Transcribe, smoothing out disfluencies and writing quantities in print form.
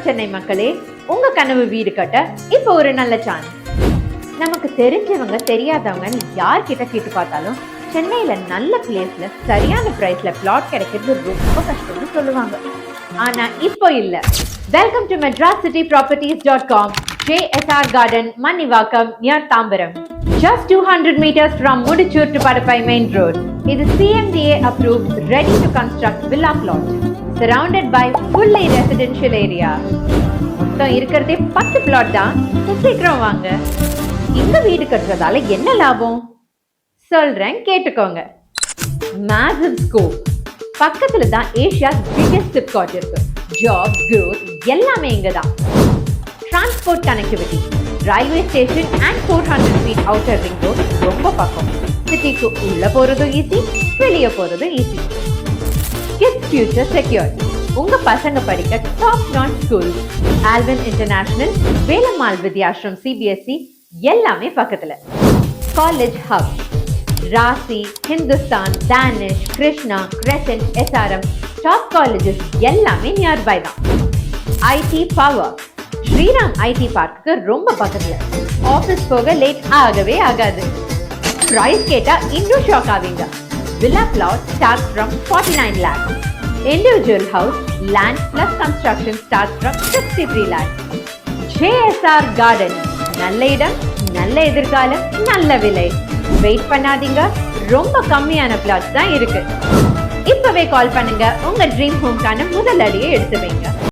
வணக்கம் சென்னை மக்களே, உங்க கனவு வீடு கட்ட இப்போ ஒரு நல்ல சான்ஸ். நமக்கு தெரிஞ்சவங்க தெரியாதவங்க யார்கிட்ட கேட்டு பார்த்தாலும் சென்னையில நல்ல பிளேஸ்ல சரியான பிரைஸ்ல பிளாட் கிடைக்கிறது ரொம்ப கஷ்டம்னு சொல்லுவாங்க. ஆனா இப்போ இல்ல. Welcome to madrascityproperties.com, JSR Garden, Manivakkam near Tambaram. Just 200 meters from Mudichur to Padapai Main Road. It is CMDA approved, ready to construct villa plot. Surrounded by fully residential area. மொத்தம் இருக்கிறதே 10 plot தான். சீக்கிரம் வாங்க. இந்த வீடு கட்டுறதால என்ன லாபம் சொல்றேன், கேட்டுக்கோங்க. Massive scope. பக்கத்துல தான் ஏசியாஸ் பிகெஸ்ட் சிப்காட் இருக்கு. ஜாப், growth எல்லாமே இங்க தான். Transport connectivity, railway station and 400 feet outer ring road ரொம்ப பக்கம். சிட்டிக்கு உள்ள போறதும் ஈஸி, வெளியே போறதும் ஈஸி. Kids future secure. உங்க பசங்க படிக்க top notch school, Alwin international, Velammal Vidyashram CBSE எல்லாமே பக்கத்துல. College hub, Rasi, Hindustan, Dhanish, Krishna, Crescent, SRM top colleges எல்லாமே நியர்பை தான். IT power, Sriram IT park ரொம்ப பக்கத்துல. ஆபீஸ் போக லேட் ஆகவே ஆகாது. பிரைஸ் கேட்டா இன்னும் ஷாக் ஆவீங்க. Villa plot starts from 49 lakhs. Individual house, land plus construction starts from 63 lakhs. JSR Garden. நல்ல இடம், நல்ல எதிர்காலம், நல்ல விலை. வெயிட் பண்ணாதீங்க, ரொம்ப கம்மியான பிளாட்ஸ் தான் இருக்கு. இப்பவே கால் பண்ணுங்க, உங்க ட்ரீம் ஹோம்கான முதல் அடியை எடுத்து வைங்க.